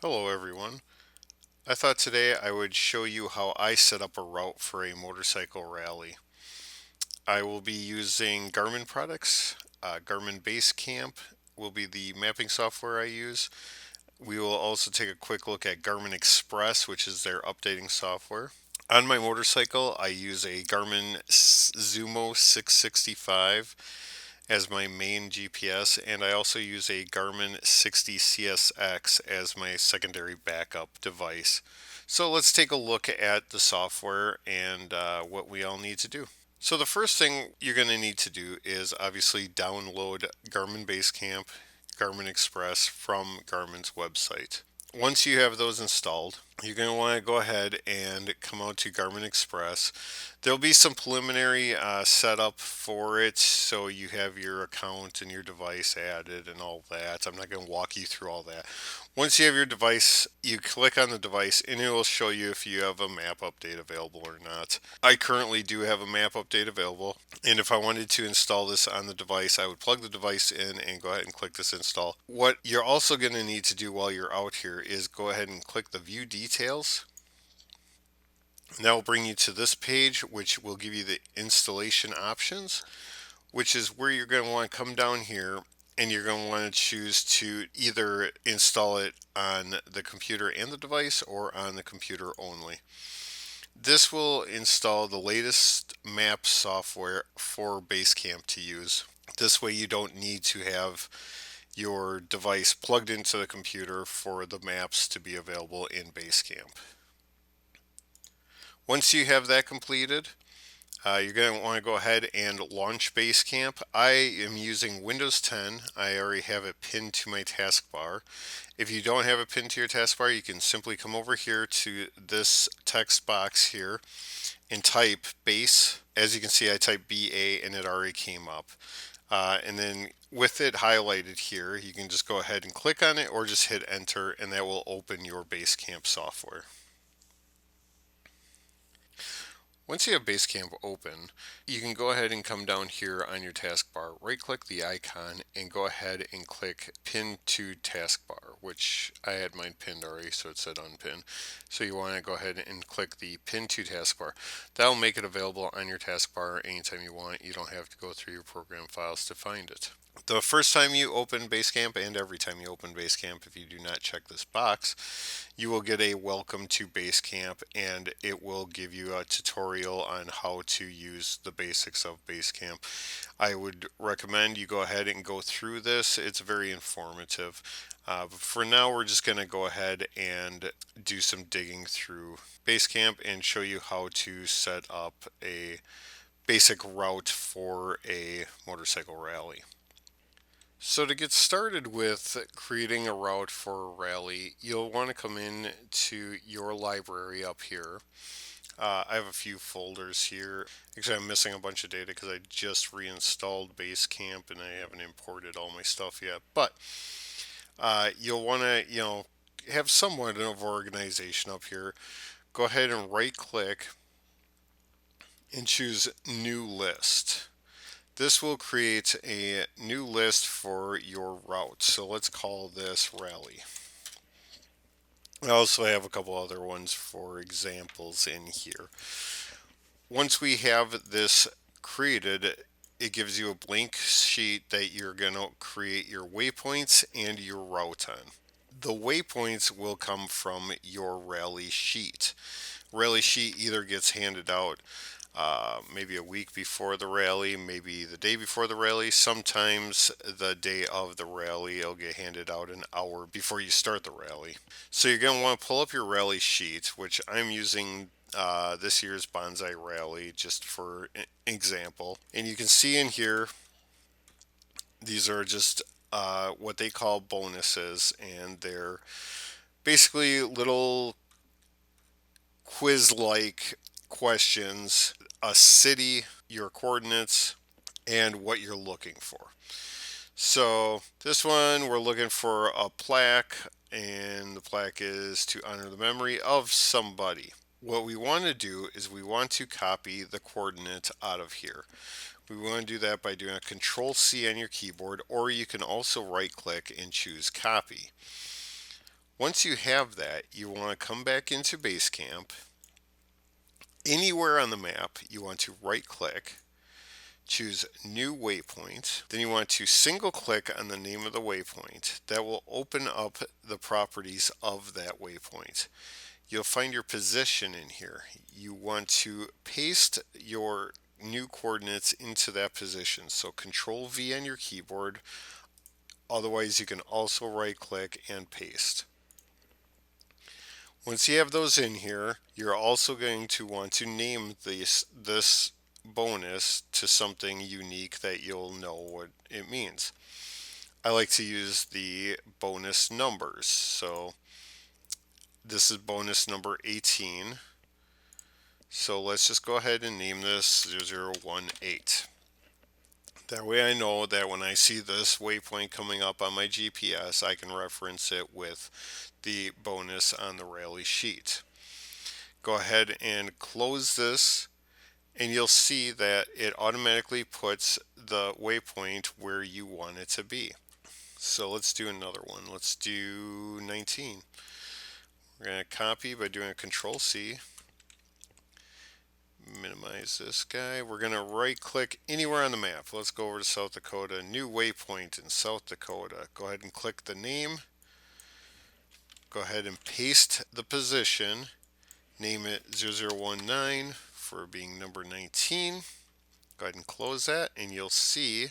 Hello everyone. I thought today I would show you how I set up a route for a motorcycle rally. I will be using Garmin products. Garmin BaseCamp will be the mapping software I use. We will also take a quick look at Garmin Express, which is their updating software. On my motorcycle, I use a Garmin Zumo 665 as my main GPS, and I also use a Garmin 60 CSX as my secondary backup device. So let's take a look at the software and what we all need to do. So the first thing you're going to need to do is obviously download Garmin Basecamp, Garmin Express from Garmin's website. Once you have those installed, you're going to want to go ahead and come out to Garmin Express. There'll be some preliminary setup for it, so you have your account and your device added and all that. I'm not going to walk you through all that. Once you have your device, you click on the device and it will show you if you have a map update available or not. I currently do have a map update available, and if I wanted to install this on the device, I would plug the device in and go ahead and click this install. What you're also going to need to do while you're out here is go ahead and click the view details. And that will bring you to this page, which will give you the installation options, which is where you're going to want to come down here and you're going to want to choose to either install it on the computer and the device or on the computer only. This will install the latest map software for Basecamp to use. This way you don't need to have your device plugged into the computer for the maps to be available in Basecamp. Once you have that completed, you're going to want to go ahead and launch Basecamp. I am using Windows 10. I already have it pinned to my taskbar. If you don't have it pinned to your taskbar, you can simply come over here to this text box here and type base. As you can see, I typed BA and it already came up. And then with it highlighted here, you can just go ahead and click on it or just hit enter and that will open your Basecamp software. Once you have Basecamp open, you can go ahead and come down here on your taskbar, right click the icon and go ahead and click pin to taskbar, which I had mine pinned already, so it said unpin. So you want to go ahead and click the pin to taskbar. That will make it available on your taskbar anytime you want. You don't have to go through your program files to find it. The first time you open Basecamp and every time you open Basecamp, if you do not check this box, you will get a welcome to Basecamp and it will give you a tutorial on how to use the basics of Basecamp. I would recommend you go ahead and go through this. It's very informative. But for now, we're just going to go ahead and do some digging through Basecamp and show you how to set up a basic route for a motorcycle rally. So to get started with creating a route for a rally, you'll want to come in to your library up here. I have a few folders here. Actually, I'm missing a bunch of data because I just reinstalled Basecamp and I haven't imported all my stuff yet. But you'll want to, have somewhat of organization up here. Go ahead and right click and choose New List. This will create a new list for your route. So let's call this rally. I also have a couple other ones for examples in here. Once we have this created, it gives you a blank sheet that you're going to create your waypoints and your route on. The waypoints will come from your rally sheet. Rally sheet either gets handed out maybe a week before the rally, maybe the day before the rally. Sometimes the day of the rally, it'll get handed out an hour before you start the rally. So you're going to want to pull up your rally sheet, which I'm using this year's Bonsai Rally just for example. And you can see in here, these are just what they call bonuses, and they're basically little quiz like questions, a city, your coordinates, and what you're looking for. So this one, we're looking for a plaque, and the plaque is to honor the memory of somebody. What we want to do is we want to copy the coordinates out of here. We want to do that by doing a Control C on your keyboard, or you can also right click and choose copy. Once you have that, you want to come back into BaseCamp. Anywhere on the map, you want to right click, choose New Waypoint. Then you want to single click on the name of the waypoint. That will open up the properties of that waypoint. You'll find your position in here. You want to paste your new coordinates into that position. So Control V on your keyboard. Otherwise, you can also right click and paste. Once you have those in here, you're also going to want to name this bonus to something unique that you'll know what it means. I like to use the bonus numbers. So this is bonus number 18. So let's just go ahead and name this 0018. That way I know that when I see this waypoint coming up on my GPS, I can reference it with the bonus on the rally sheet. Go ahead and close this, and you'll see that it automatically puts the waypoint where you want it to be. So let's do another one. Let's do 19. We're going to copy by doing a Control C. Minimize this guy. We're going to right click anywhere on the map. Let's go over to South Dakota. New waypoint in South Dakota. Go ahead and click the name. Go ahead and paste the position. Name it 0019 for being number 19. Go ahead and close that, and you'll see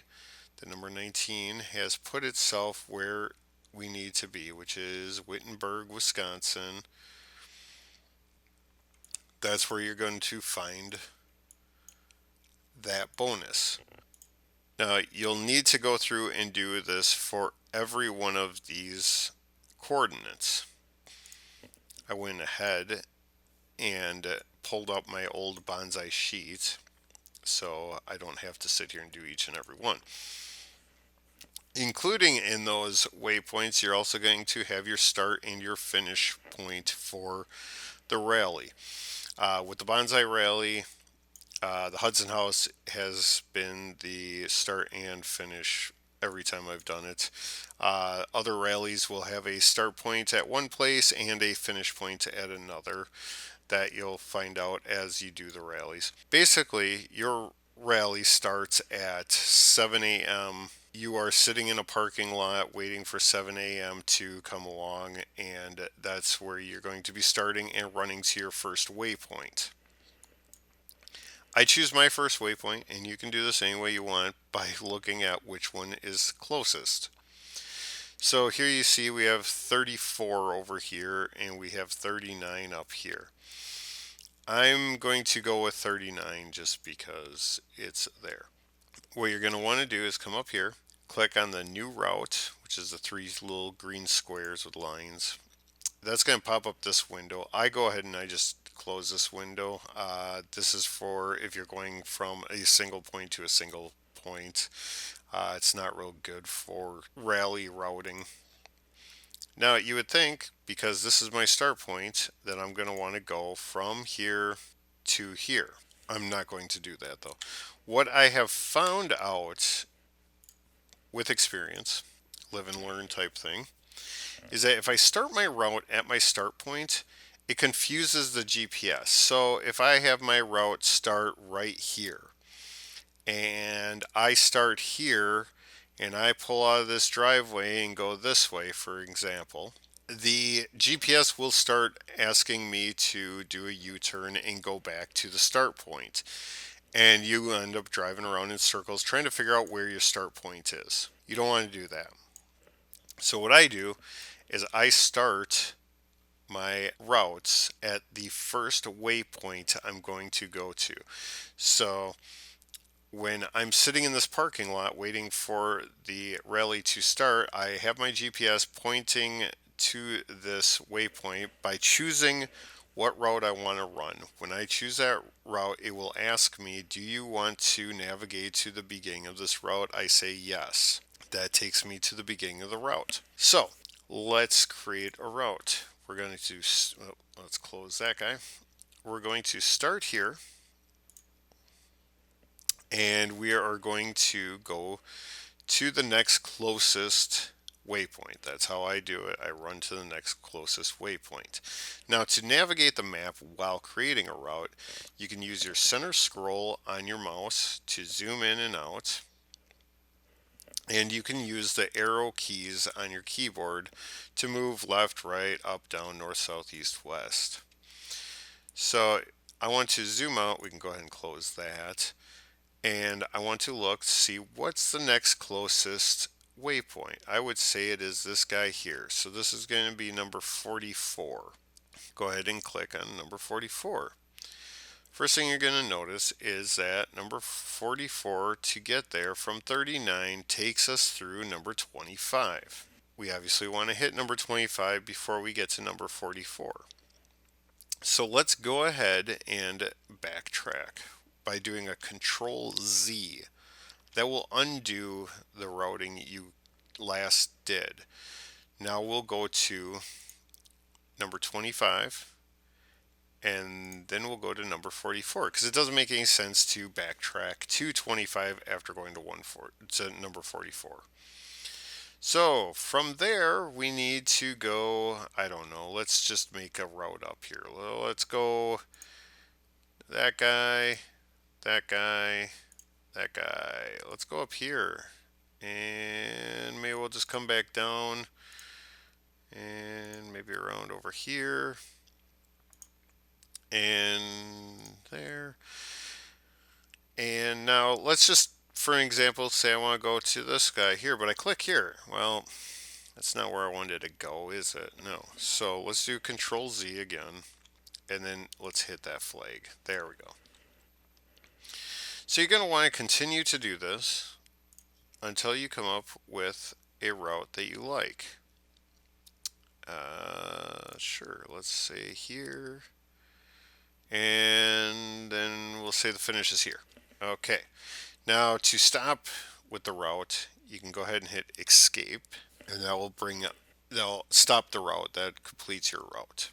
the number 19 has put itself where we need to be, which is Wittenberg, Wisconsin. That's where you're going to find that bonus. Now, you'll need to go through and do this for every one of these coordinates. I went ahead and pulled up my old bonsai sheet so I don't have to sit here and do each and every one. Including in those waypoints, you're also going to have your start and your finish point for the rally. With the bonsai rally, the Hudson House has been the start and finish every time I've done it. Other rallies will have a start point at one place and a finish point at another that you'll find out as you do the rallies. Basically, your rally starts at 7 a.m. You are sitting in a parking lot waiting for 7 a.m. to come along, and that's where you're going to be starting and running to your first waypoint. I choose my first waypoint, and you can do this any way you want by looking at which one is closest. So here you see we have 34 over here, and we have 39 up here. I'm going to go with 39 just because it's there. What you're going to want to do is come up here, click on the new route, which is the three little green squares with lines. That's going to pop up this window. I go ahead and I just close this window. This is for if you're going from a single point to a single point. It's not real good for rally routing. Now you would think, because this is my start point, that I'm going to want to go from here to here. I'm not going to do that though. What I have found out with experience, live and learn type thing, is that if I start my route at my start point, it confuses the GPS. So if I have my route start right here, and I start here, and I pull out of this driveway and go this way, for example, the GPS will start asking me to do a U-turn and go back to the start point. And you end up driving around in circles trying to figure out where your start point is. You don't want to do that. So what I do is I start my routes at the first waypoint I'm going to go to. So when I'm sitting in this parking lot waiting for the rally to start, I have my GPS pointing to this waypoint by choosing what route I want to run. When I choose that route, it will ask me, do you want to navigate to the beginning of this route? I say yes. That takes me to the beginning of the route. So let's create a route. We're going to, let's close that guy. We're going to start here, and we are going to go to the next closest waypoint. That's how I do it. I run to the next closest waypoint. Now, to navigate the map while creating a route, you can use your center scroll on your mouse to zoom in and out, and you can use the arrow keys on your keyboard to move left, right, up, down, north, south, east, west. So I want to zoom out. We can go ahead and close that. And I want to look to see what's the next closest waypoint. I would say it is this guy here. So this is going to be number 44. Go ahead and click on number 44. First thing you're going to notice is that number 44 to get there from 39 takes us through number 25. We obviously want to hit number 25 before we get to number 44. So let's go ahead and backtrack by doing a Control Z. That will undo the routing you last did. Now we'll go to number 25 and then we'll go to number 44 because it doesn't make any sense to backtrack to 25 after going to number 44. So from there we need to go, I don't know, let's just make a route up here. Let's go that guy, that guy, that guy. Let's go up here and maybe we'll just come back down and maybe around over here and there. And now let's just, for an example, say I want to go to this guy here, but I click here. Well, that's not where I wanted to go, is it? No. So let's do Control Z again, and then let's hit that flag. There we go. So you're going to want to continue to do this until you come up with a route that you like. Sure, let's say here, and then we'll say the finish is here. Okay, now to stop with the route, you can go ahead and hit escape, and that'll stop the route. That completes your route.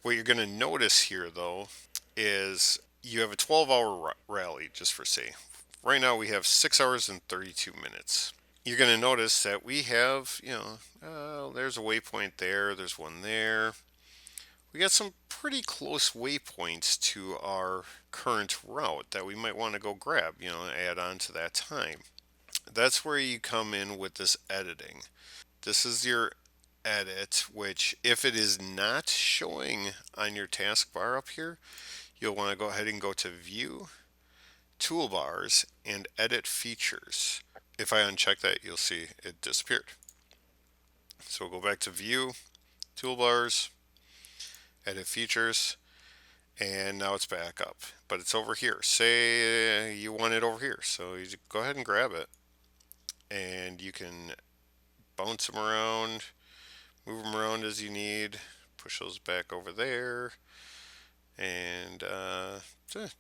What you're going to notice here, though, is you have a 12-hour rally, just for say. Right now we have 6 hours and 32 minutes. You're going to notice that we have, there's a waypoint there, there's one there. We got some pretty close waypoints to our current route that we might want to go grab, add on to that time. That's where you come in with this editing. This is your edit, which if it is not showing on your taskbar up here, you'll want to go ahead and go to View, Toolbars, and Edit Features. If I uncheck that, you'll see it disappeared. So we'll go back to View, Toolbars, Edit Features, and now it's back up. But it's over here. Say you want it over here. So you go ahead and grab it. And you can bounce them around, move them around as you need, push those back over there. And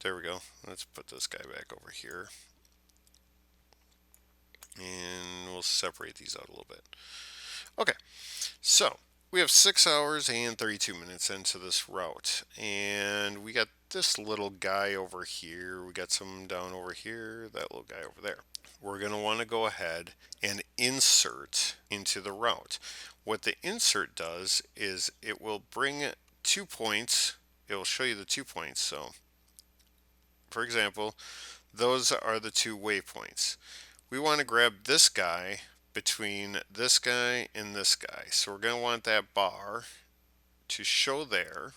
there we go. Let's put this guy back over here. And we'll separate these out a little bit. Okay, so we have 6 hours and 32 minutes into this route, and we got this little guy over here. We got some down over here, that little guy over there. We're going to want to go ahead and insert into the route. What the insert does is it will bring 2 points. It will show you the 2 points. So, for example, those are the 2 waypoints. We want to grab this guy between this guy and this guy. So we're going to want that bar to show there.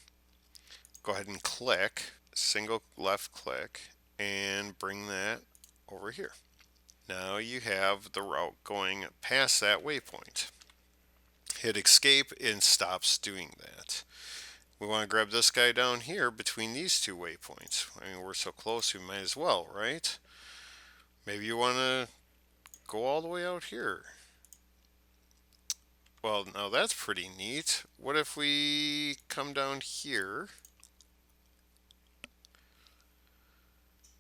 Go ahead and click, single left click, and bring that over here. Now you have the route going past that waypoint. Hit escape and stops doing that. We want to grab this guy down here between these 2 waypoints. I mean, we're so close, we might as well, right? Maybe you want to go all the way out here. Well, now that's pretty neat. What if we come down here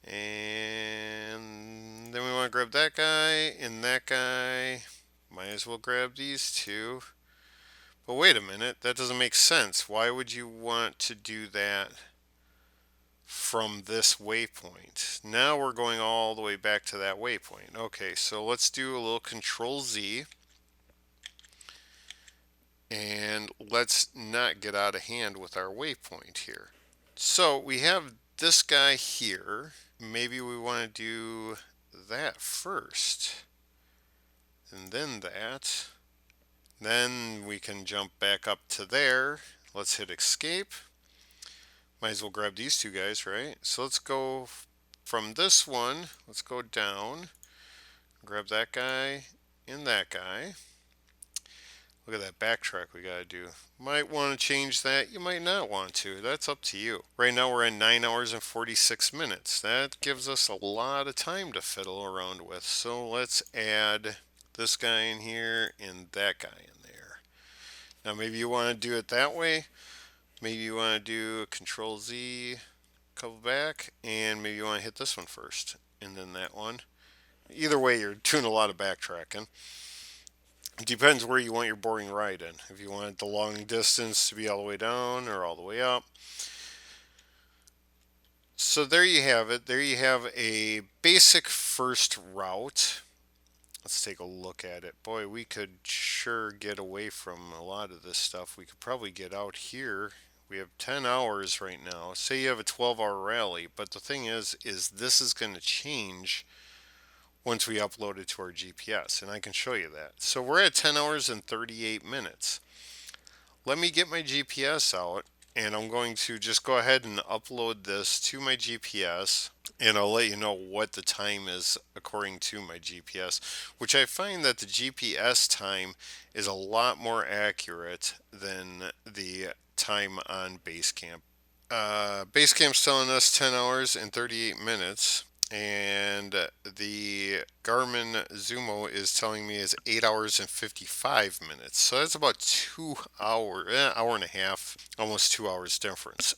and then we want to grab that guy and that guy. Might as well grab these 2. But wait a minute, that doesn't make sense. Why would you want to do that from this waypoint? Now we're going all the way back to that waypoint. Okay, so let's do a little Control Z. And let's not get out of hand with our waypoint here. So we have this guy here. Maybe we want to do that first, and then that. Then we can jump back up to there. Let's hit escape. Might as well grab these two guys, right? So let's go from this one. Let's go down. Grab that guy and that guy. Look at that backtrack we gotta do. Might want to change that. You might not want to. That's up to you. Right now we're at 9 hours and 46 minutes. That gives us a lot of time to fiddle around with. So let's add this guy in here and that guy in there. Now maybe you want to do it that way. Maybe you want to do Control Z, couple back, and maybe you want to hit this one first and then that one. Either way, you're doing a lot of backtracking. It depends where you want your boring ride in. If you want the long distance to be all the way down or all the way up. So there you have it. There you have a basic first route. Let's take a look at it. Boy, we could sure get away from a lot of this stuff. We could probably get out here. We have 10 hours right now. Say you have a 12-hour rally, but the thing is this is going to change once we upload it to our GPS, and I can show you that. So we're at 10 hours and 38 minutes. Let me get my GPS out, and I'm going to just go ahead and upload this to my GPS, and I'll let you know what the time is according to my GPS, which I find that the GPS time is a lot more accurate than the time on BaseCamp. BaseCamp's telling us 10 hours and 38 minutes. And the Garmin Zumo is telling me is 8 hours and 55 minutes. So that's about 2 hours, hour and a half, almost 2 hours difference.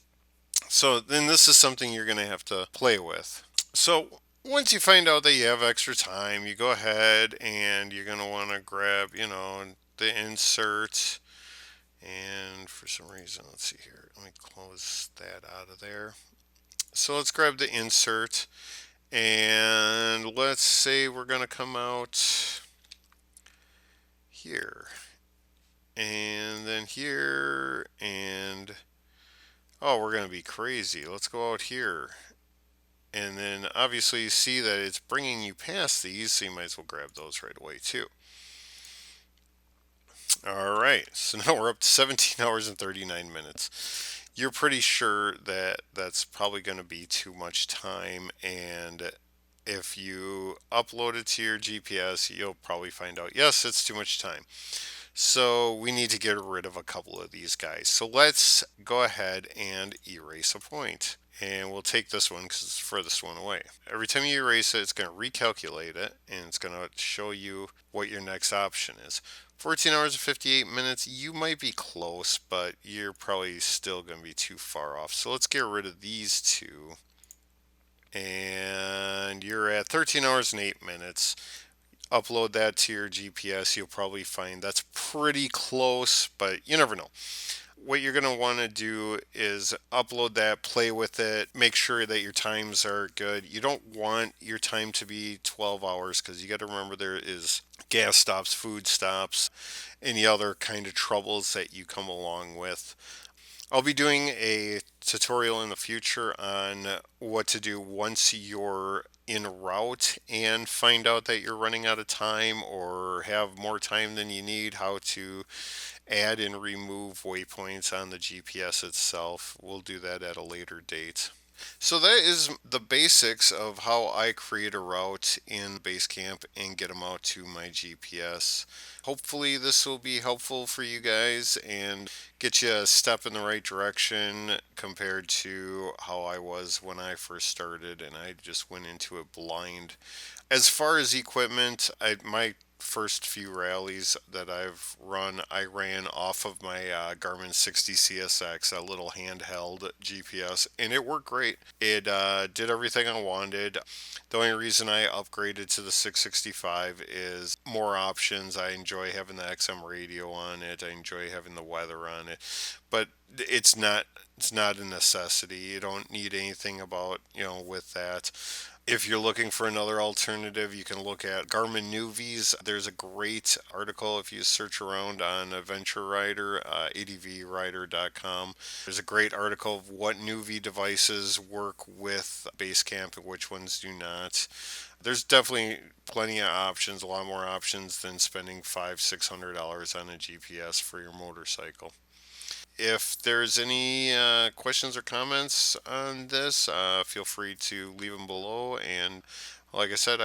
So then this is something you're going to have to play with. So once you find out that you have extra time, you go ahead and you're going to want to grab, the insert. And for some reason, let's see here. Let me close that out of there. So let's grab the insert. And let's say we're going to come out here. And then here. And oh, we're going to be crazy. Let's go out here. And then obviously you see that it's bringing you past these, so you might as well grab those right away too. All right, so now we're up to 17 hours and 39 minutes. You're pretty sure that that's probably going to be too much time, and if you upload it to your GPS, you'll probably find out, yes, it's too much time. So we need to get rid of a couple of these guys. So let's go ahead and erase a point. And we'll take this one because it's the furthest one away. Every time you erase it, it's going to recalculate it, and it's going to show you what your next option is. 14 hours and 58 minutes, you might be close, but you're probably still going to be too far off. So let's get rid of these two. And you're at 13 hours and 8 minutes. Upload that to your GPS, you'll probably find that's pretty close, but you never know. What you're going to want to do is upload that, play with it, make sure that your times are good. You don't want your time to be 12 hours because you got to remember there is gas stops, food stops, any other kind of troubles that you come along with. I'll be doing a tutorial in the future on what to do once you're en route and find out that you're running out of time or have more time than you need, how to add and remove waypoints on the GPS itself. We'll do that at a later date. So that is the basics of how I create a route in Basecamp and get them out to my GPS. Hopefully this will be helpful for you guys and get you a step in the right direction compared to how I was when I first started and I just went into it blind. As far as equipment, my first few rallies that I've run, I ran off of my Garmin 60 CSX, a little handheld GPS, and it worked great. It did everything I wanted. The only reason I upgraded to the 665 is more options. I enjoy having the XM radio on it. I enjoy having the weather on it, but it's not a necessity. You don't need anything about with that. If you're looking for another alternative, you can look at Garmin Newvies. There's a great article if you search around on Adventure Rider, advrider.com. There's a great article of what Newvie devices work with BaseCamp and which ones do not. There's definitely plenty of options, a lot more options than spending $500-600 on a GPS for your motorcycle. If there's any questions or comments on this, feel free to leave them below. And like I said,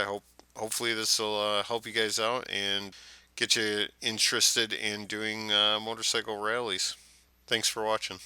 hopefully this will help you guys out and get you interested in doing motorcycle rallies. Thanks for watching.